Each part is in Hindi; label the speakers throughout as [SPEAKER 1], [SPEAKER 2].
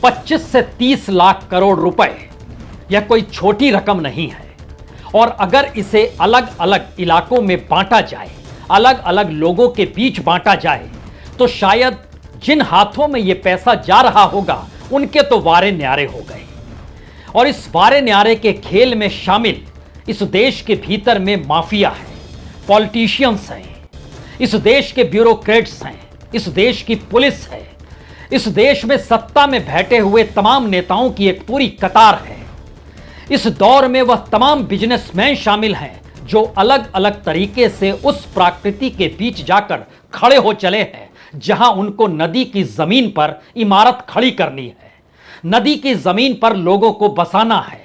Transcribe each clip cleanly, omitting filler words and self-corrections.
[SPEAKER 1] 25 से 30 लाख करोड़ रुपए यह कोई छोटी रकम नहीं है। और अगर इसे अलग अलग इलाकों में बांटा जाए, अलग अलग लोगों के बीच बांटा जाए, तो शायद जिन हाथों में यह पैसा जा रहा होगा उनके तो वारे न्यारे हो गए। और इस वारे न्यारे के खेल में शामिल इस देश के भीतर में माफिया है, पॉलिटिशियंस हैं, इस देश के ब्यूरोक्रेट्स हैं, इस देश की पुलिस है, इस देश में सत्ता में बैठे हुए तमाम नेताओं की एक पूरी कतार है। इस दौर में वह तमाम बिजनेसमैन शामिल हैं जो अलग अलग तरीके से उस प्रकृति के बीच जाकर खड़े हो चले हैं जहां उनको नदी की जमीन पर इमारत खड़ी करनी है, नदी की जमीन पर लोगों को बसाना है।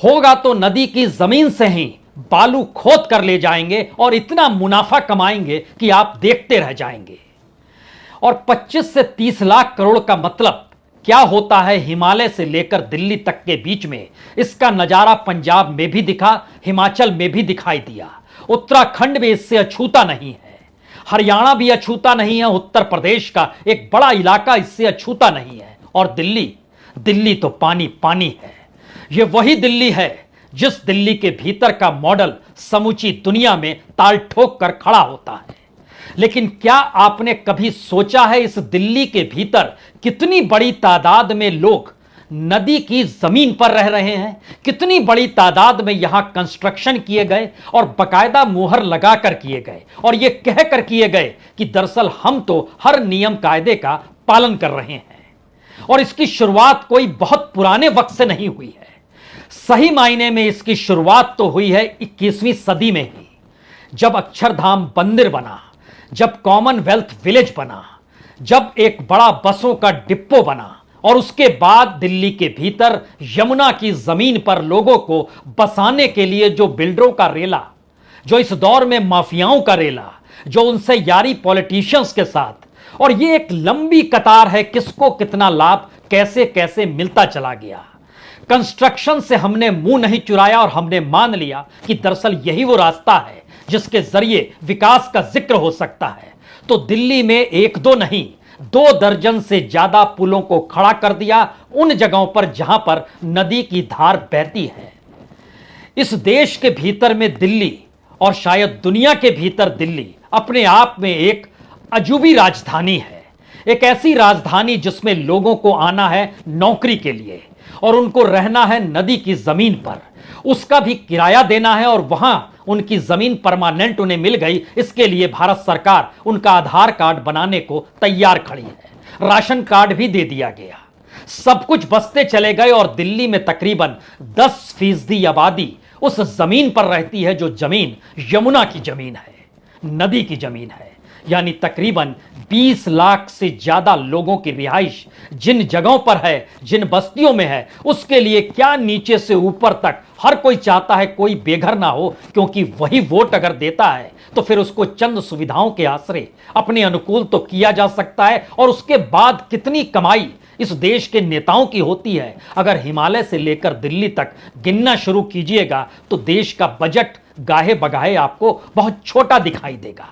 [SPEAKER 1] होगा तो नदी की जमीन से ही बालू खोद कर ले जाएंगे और इतना मुनाफा कमाएंगे कि आप देखते रह जाएंगे। और 25 से 30 लाख करोड़ का मतलब क्या होता है हिमालय से लेकर दिल्ली तक के बीच में, इसका नजारा पंजाब में भी दिखा, हिमाचल में भी दिखाई दिया, उत्तराखंड में इससे अछूता नहीं है, हरियाणा भी अछूता नहीं है, उत्तर प्रदेश का एक बड़ा इलाका इससे अछूता नहीं है। और दिल्ली तो पानी पानी है। यह वही दिल्ली है जिस दिल्ली के भीतर का मॉडल समूची दुनिया में ताल ठोक कर खड़ा होता है। लेकिन क्या आपने कभी सोचा है इस दिल्ली के भीतर कितनी बड़ी तादाद में लोग नदी की जमीन पर रह रहे हैं, कितनी बड़ी तादाद में यहां कंस्ट्रक्शन किए गए और बकायदा मुहर लगाकर किए गए, और यह कहकर किए गए कि दरअसल हम तो हर नियम कायदे का पालन कर रहे हैं। और इसकी शुरुआत कोई बहुत पुराने वक्त से नहीं हुई है, सही मायने में इसकी शुरुआत तो हुई है 21वीं सदी में ही, जब अक्षरधाम मंदिर बना, जब कॉमनवेल्थ विलेज बना, जब एक बड़ा बसों का डिपो बना, और उसके बाद दिल्ली के भीतर यमुना की जमीन पर लोगों को बसाने के लिए जो बिल्डरों का रेला, जो इस दौर में माफियाओं का रेला, जो उनसे यारी पॉलिटिशियंस के साथ, और ये एक लंबी कतार है, किसको कितना लाभ कैसे कैसे मिलता चला गया। कंस्ट्रक्शन से हमने मुंह नहीं चुराया और हमने मान लिया कि दरअसल यही वो रास्ता है जिसके जरिए विकास का जिक्र हो सकता है। तो दिल्ली में एक दो नहीं, 2 दर्जन से ज्यादा पुलों को खड़ा कर दिया उन जगहों पर जहां पर नदी की धार बहती है। इस देश के भीतर में दिल्ली, और शायद दुनिया के भीतर दिल्ली, अपने आप में एक अजूबी राजधानी है। एक ऐसी राजधानी जिसमें लोगों को आना है नौकरी के लिए और उनको रहना है नदी की जमीन पर, उसका भी किराया देना है, और वहां उनकी जमीन परमानेंट उन्हें मिल गई, इसके लिए भारत सरकार उनका आधार कार्ड बनाने को तैयार खड़ी है, राशन कार्ड भी दे दिया गया, सब कुछ बसते चले गए। और दिल्ली में तकरीबन 10% आबादी उस जमीन पर रहती है जो जमीन यमुना की जमीन है, नदी की जमीन है। यानी तकरीबन 20 लाख से ज्यादा लोगों की रिहाइश जिन जगहों पर है, जिन बस्तियों में है, उसके लिए क्या नीचे से ऊपर तक हर कोई चाहता है कोई बेघर ना हो, क्योंकि वही वोट अगर देता है तो फिर उसको चंद सुविधाओं के आसरे अपने अनुकूल तो किया जा सकता है। और उसके बाद कितनी कमाई इस देश के नेताओं की होती है, अगर हिमालय से लेकर दिल्ली तक गिनना शुरू कीजिएगा तो देश का बजट गाहे बगाहे आपको बहुत छोटा दिखाई देगा।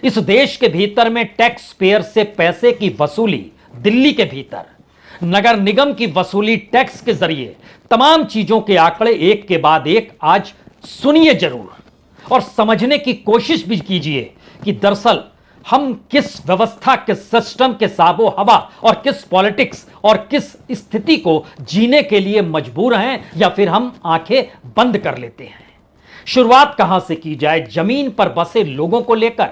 [SPEAKER 1] इस देश के भीतर में टैक्स पेयर से पैसे की वसूली, दिल्ली के भीतर नगर निगम की वसूली टैक्स के जरिए, तमाम चीजों के आंकड़े एक के बाद एक आज सुनिए जरूर और समझने की कोशिश भी कीजिए कि दरअसल हम किस व्यवस्था के सिस्टम के साबो हवा और किस पॉलिटिक्स और किस स्थिति को जीने के लिए मजबूर हैं, या फिर हम आंखें बंद कर लेते हैं। शुरुआत कहां से की जाए? जमीन पर बसे लोगों को लेकर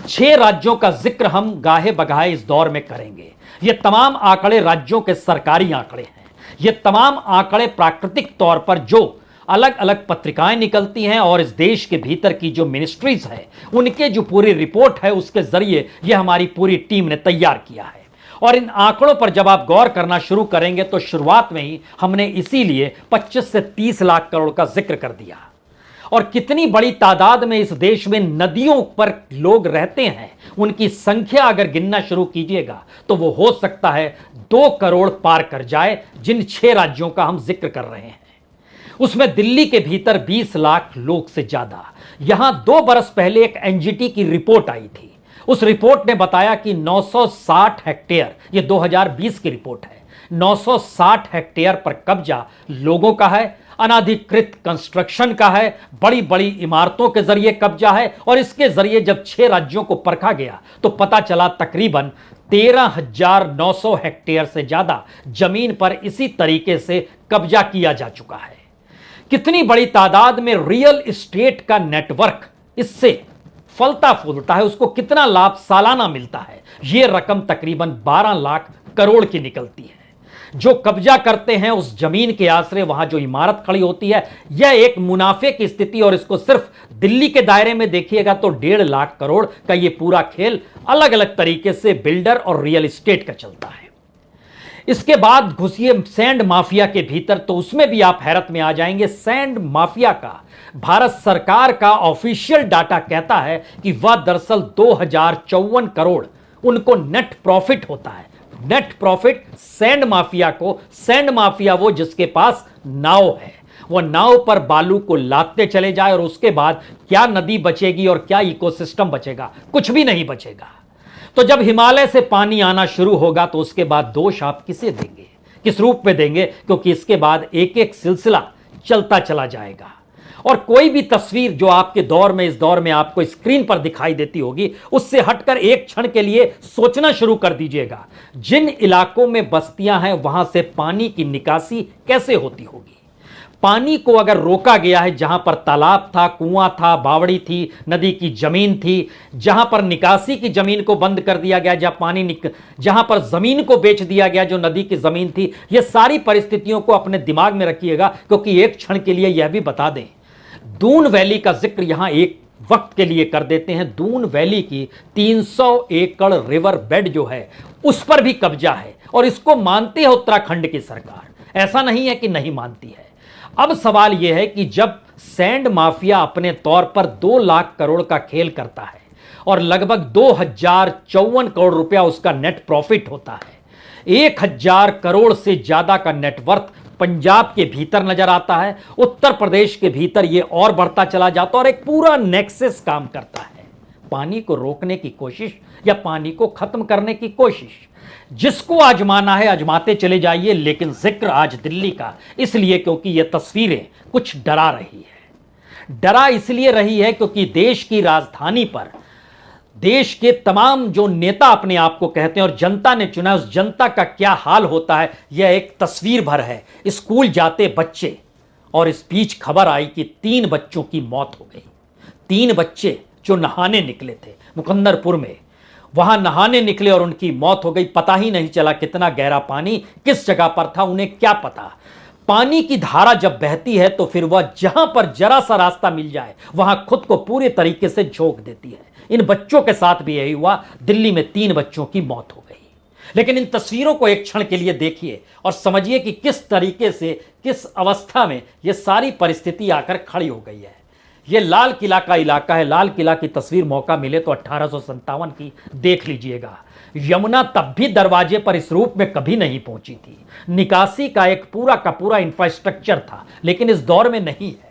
[SPEAKER 1] 6 राज्यों का जिक्र हम गाहे बगाहे इस दौर में करेंगे। ये तमाम आंकड़े राज्यों के सरकारी आंकड़े हैं। ये तमाम आंकड़े प्राकृतिक तौर पर जो अलग अलग पत्रिकाएं निकलती हैं और इस देश के भीतर की जो मिनिस्ट्रीज है उनके जो पूरी रिपोर्ट है उसके जरिए यह हमारी पूरी टीम ने तैयार किया है। और इन आंकड़ों पर जब आप गौर करना शुरू करेंगे तो शुरुआत में ही हमने इसीलिए 25 से 30 लाख करोड़ का जिक्र कर दिया। और कितनी बड़ी तादाद में इस देश में नदियों पर लोग रहते हैं, उनकी संख्या अगर गिनना शुरू कीजिएगा तो वो हो सकता है 2 करोड़ पार कर जाए। जिन 6 राज्यों का हम जिक्र कर रहे हैं उसमें दिल्ली के भीतर 20 लाख लोग से ज्यादा। यहां 2 बरस पहले एक एनजीटी की रिपोर्ट आई थी। उस रिपोर्ट ने बताया कि 960 हेक्टेयर, ये 2020 की रिपोर्ट है, 960 हेक्टेयर पर कब्जा लोगों का है, अनाधिकृत कंस्ट्रक्शन का है, बड़ी बड़ी इमारतों के जरिए कब्जा है। और इसके जरिए जब 6 राज्यों को परखा गया तो पता चला तकरीबन 13,900 हेक्टेयर से ज्यादा जमीन पर इसी तरीके से कब्जा किया जा चुका है। कितनी बड़ी तादाद में रियल एस्टेट का नेटवर्क इससे फलता फूलता है, उसको कितना लाभ सालाना मिलता है, यह रकम तकरीबन 12 लाख करोड़ की निकलती है। जो कब्जा करते हैं उस जमीन के आसरे वहां जो इमारत खड़ी होती है, यह एक मुनाफे की स्थिति। और इसको सिर्फ दिल्ली के दायरे में देखिएगा तो 1.5 लाख करोड़ का यह पूरा खेल अलग अलग तरीके से बिल्डर और रियल एस्टेट का चलता है। इसके बाद घुसिए सैंड माफिया के भीतर, तो उसमें भी आप हैरत में आ जाएंगे। सैंड माफिया का भारत सरकार का ऑफिशियल डाटा कहता है कि वह दरअसल 2054 करोड़ उनको नेट प्रॉफिट होता है। नेट प्रॉफिट सैंड माफिया को, सैंड माफिया वो जिसके पास नाव है, वो नाव पर बालू को लादते चले जाए और उसके बाद क्या नदी बचेगी और क्या इकोसिस्टम बचेगा, कुछ भी नहीं बचेगा। तो जब हिमालय से पानी आना शुरू होगा तो उसके बाद दोष आप किसे देंगे, किस रूप में देंगे, क्योंकि इसके बाद एक एक सिलसिला चलता चला जाएगा। और कोई भी तस्वीर जो आपके दौर में, इस दौर में आपको स्क्रीन पर दिखाई देती होगी, उससे हटकर एक क्षण के लिए सोचना शुरू कर दीजिएगा। जिन इलाकों में बस्तियां हैं वहां से पानी की निकासी कैसे होती होगी। पानी को अगर रोका गया है, जहां पर तालाब था, कुआं था, बावड़ी थी, नदी की जमीन थी, जहां पर निकासी की जमीन को बंद कर दिया गया, जहां पर जमीन को बेच दिया गया जो नदी की जमीन थी, ये सारी परिस्थितियों को अपने दिमाग में रखिएगा। क्योंकि एक क्षण के लिए यह भी बता दें, दून वैली का जिक्र यहां एक वक्त के लिए कर देते हैं। दून वैली की 300 एकड़ रिवर बेड जो है उस पर भी कब्जा है और इसको मानते हैं उत्तराखंड की सरकार, ऐसा नहीं है कि नहीं मानती है। अब सवाल यह है कि जब सैंड माफिया अपने तौर पर 2 लाख करोड़ का खेल करता है और लगभग 2054 करोड़ रुपया उसका नेट प्रॉफिट होता है, 1000 करोड़ से ज्यादा का नेटवर्थ पंजाब के भीतर नजर आता है, उत्तर प्रदेश के भीतर यह और बढ़ता चला जाता है और एक पूरा नेक्सस काम करता है। पानी को रोकने की कोशिश या पानी को खत्म करने की कोशिश, जिसको आजमाना है आजमाते चले जाइए। लेकिन जिक्र आज दिल्ली का इसलिए क्योंकि यह तस्वीरें कुछ डरा रही है। डरा इसलिए रही है क्योंकि देश की राजधानी पर देश के तमाम जो नेता अपने आप को कहते हैं और जनता ने चुना, उस जनता का क्या हाल होता है यह एक तस्वीर भर है। स्कूल जाते बच्चे, और इस बीच खबर आई कि 3 बच्चों की मौत हो गई। 3 बच्चे जो नहाने निकले थे मुकंदरपुर में, वहां नहाने निकले और उनकी मौत हो गई। पता ही नहीं चला कितना गहरा पानी किस जगह पर था, उन्हें क्या पता। पानी की धारा जब बहती है तो फिर वह जहां पर जरा सा रास्ता मिल जाए वहां खुद को पूरे तरीके से झोंक देती है। इन बच्चों के साथ भी यही हुआ। दिल्ली में 3 बच्चों की मौत हो गई। लेकिन इन तस्वीरों को एक क्षण के लिए देखिए और समझिए कि किस तरीके से, किस अवस्था में यह सारी परिस्थिति आकर खड़ी हो गई है। यह लाल किला का इलाका है। लाल किला की तस्वीर मौका मिले तो 1857 की देख लीजिएगा। यमुना तब भी दरवाजे पर इस रूप में कभी नहीं पहुंची थी। निकासी का एक पूरा का पूरा इंफ्रास्ट्रक्चर था, लेकिन इस दौर में नहीं है।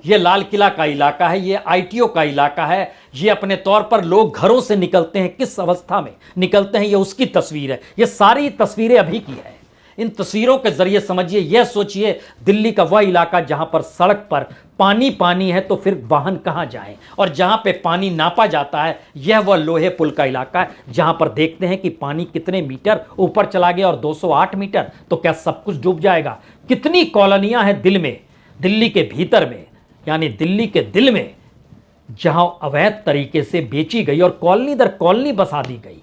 [SPEAKER 1] यह लाल किला का इलाका है, यह आईटीओ का इलाका है। यह अपने तौर पर लोग घरों से निकलते हैं, किस अवस्था में निकलते हैं, यह उसकी तस्वीर है। यह सारी तस्वीरें अभी की है। इन तस्वीरों के जरिए समझिए, यह सोचिए, दिल्ली का वह इलाका जहां पर सड़क पर पानी पानी है तो फिर वाहन कहां जाएं, और जहां पे पानी नापा जाता है यह वह लोहे पुल का इलाका है, जहां पर देखते हैं कि पानी कितने मीटर ऊपर चला गया, और 208 मीटर, तो क्या सब कुछ डूब जाएगा। कितनी कॉलोनियां हैं दिल्ली के भीतर में, यानी दिल्ली के दिल में, जहां अवैध तरीके से बेची गई और कॉलोनी दर कॉलोनी बसा दी गई।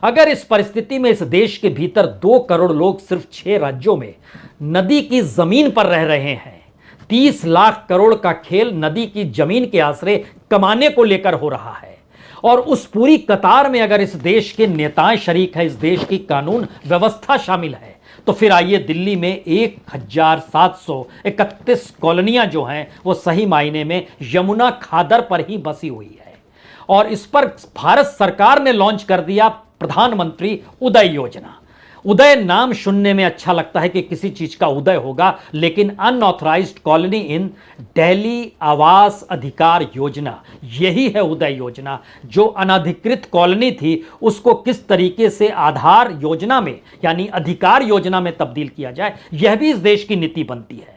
[SPEAKER 1] अगर इस परिस्थिति में इस देश के भीतर 2 करोड़ लोग सिर्फ 6 राज्यों में नदी की जमीन पर रह रहे हैं, 30 लाख करोड़ का खेल नदी की जमीन के आसरे कमाने को लेकर हो रहा है, और उस पूरी कतार में अगर इस देश के नेताएं शरीक हैं, इस देश की कानून व्यवस्था शामिल है, तो फिर आइए दिल्ली में 1731 कॉलोनियां जो हैं वो सही मायने में यमुना खादर पर ही बसी हुई है। और इस पर भारत सरकार ने लॉन्च कर दिया प्रधानमंत्री उदय योजना। उदय नाम सुनने में अच्छा लगता है कि किसी चीज का उदय होगा, लेकिन अनऑथराइज्ड कॉलोनी इन दिल्ली आवास अधिकार योजना, यही है उदय योजना। जो अनधिकृत कॉलोनी थी उसको किस तरीके से आधार योजना में यानी अधिकार योजना में तब्दील किया जाए, यह भी इस देश की नीति बनती है।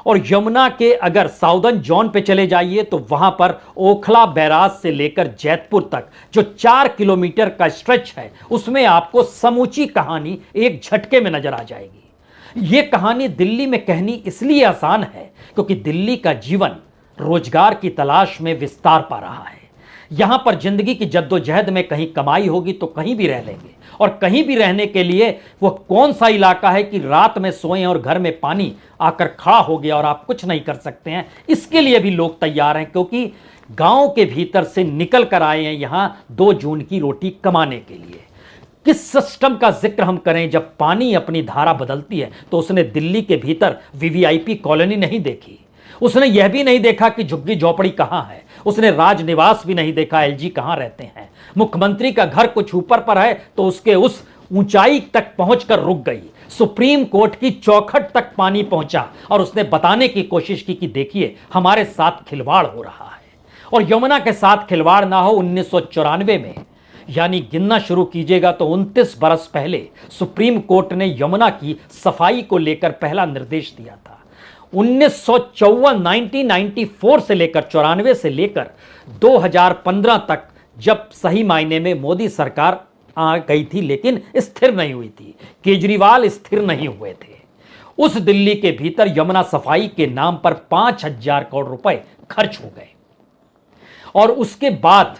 [SPEAKER 1] और यमुना के अगर साउदर्न जोन पे चले जाइए तो वहां पर ओखला बैराज से लेकर जैतपुर तक जो 4 किलोमीटर का स्ट्रेच है, उसमें आपको समूची कहानी एक झटके में नजर आ जाएगी। यह कहानी दिल्ली में कहनी इसलिए आसान है क्योंकि दिल्ली का जीवन रोजगार की तलाश में विस्तार पा रहा है। यहां पर जिंदगी की जद्दोजहद में कहीं कमाई होगी तो कहीं भी रह लेंगे, और कहीं भी रहने के लिए वो कौन सा इलाका है कि रात में सोएं और घर में पानी आकर खड़ा हो गया और आप कुछ नहीं कर सकते हैं, इसके लिए भी लोग तैयार हैं, क्योंकि गांव के भीतर से निकल कर आए हैं यहां 2 जून की रोटी कमाने के लिए। किस सिस्टम का जिक्र हम करें, जब पानी अपनी धारा बदलती है तो उसने दिल्ली के भीतर वीवीआईपी कॉलोनी नहीं देखी, उसने यह भी नहीं देखा कि झुग्गी झोपड़ी कहां है, उसने राजनिवास भी नहीं देखा एलजी कहां रहते हैं। मुख्यमंत्री का घर कुछ ऊपर पर है तो उसके उस ऊंचाई तक पहुंचकर रुक गई। सुप्रीम कोर्ट की चौखट तक पानी पहुंचा और उसने बताने की कोशिश की कि देखिए हमारे साथ खिलवाड़ हो रहा है। और यमुना के साथ खिलवाड़ ना हो 1994 में, यानी गिनना शुरू कीजिएगा तो 29 बरस पहले सुप्रीम कोर्ट ने यमुना की सफाई को लेकर पहला निर्देश दिया था। 1994 से लेकर 94 से लेकर 2015 तक, जब सही मायने में मोदी सरकार आ गई थी लेकिन स्थिर नहीं हुई थी, केजरीवाल स्थिर नहीं हुए थे, उस दिल्ली के भीतर यमुना सफाई के नाम पर 5000 करोड़ रुपए खर्च हो गए। और उसके बाद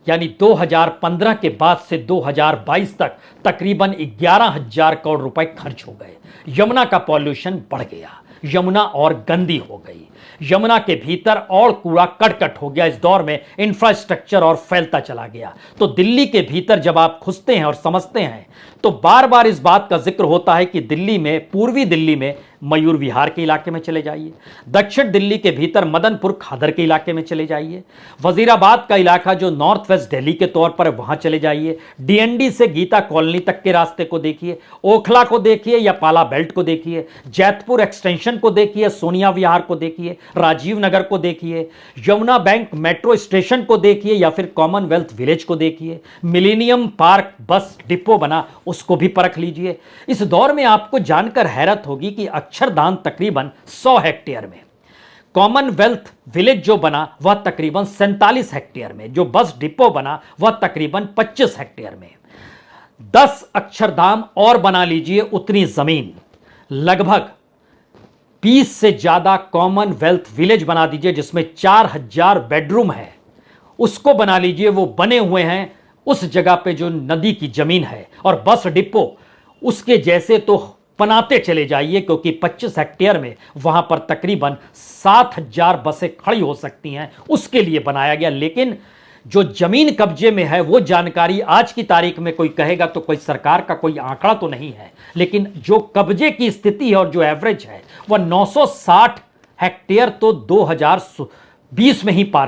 [SPEAKER 1] यानी 2015 के बाद से 2022 तक तकरीबन 11,000 करोड़ रुपए खर्च हो गए। यमुना का पॉल्यूशन बढ़ गया, यमुना और गंदी हो गई, यमुना के भीतर और कूड़ा कटकट हो गया। इस दौर में इंफ्रास्ट्रक्चर और फैलता चला गया। तो दिल्ली के भीतर जब आप घुसते हैं और समझते हैं तो बार बार इस बात का जिक्र होता है कि दिल्ली में, पूर्वी दिल्ली में मयूर विहार के इलाके में चले जाइए, दक्षिण दिल्ली के भीतर मदनपुर खादर के इलाके में चले जाइए, वजीराबाद का इलाका जो नॉर्थ वेस्ट दिल्ली के तौर पर वहां चले जाइए, डीएनडी से गीता कॉलोनी तक के रास्ते को देखिए, ओखला को देखिए या पाला बेल्ट को देखिए, जैतपुर एक्सटेंशन को देखिए, सोनिया विहार को देखिए, राजीव नगर को देखिए, यमुना बैंक मेट्रो स्टेशन को देखिए या फिर कॉमनवेल्थ विलेज को देखिए, मिलेनियम पार्क बस डिपो बना उसको भी परख लीजिए। इस दौर में आपको जानकर हैरत होगी कि अक्षरधाम तकरीबन 100 हेक्टेयर में, कॉमनवेल्थ विलेज जो बना वह तकरीबन 47 हेक्टेयर में, जो बस डिपो बना वह तकरीबन 25 हेक्टेयर में, 10 अक्षरधाम और बना लीजिए उतनी जमीन, लगभग 20 से ज्यादा कॉमनवेल्थ विलेज बना दीजिए जिसमें 4000 बेडरूम है, उसको बना लीजिए। वो बने हुए हैं उस जगह पे जो नदी की जमीन है, और बस डिपो उसके जैसे तो बनाते चले जाइए, क्योंकि 25 हेक्टेयर में वहां पर तकरीबन 7000 बसें खड़ी हो सकती हैं, उसके लिए बनाया गया। लेकिन जो जमीन कब्जे में है वो जानकारी आज की तारीख में कोई कहेगा तो कोई सरकार का कोई आंकड़ा तो नहीं है, लेकिन जो कब्जे की स्थिति है और जो एवरेज है वह 960 हेक्टेयर तो 2020 में ही पार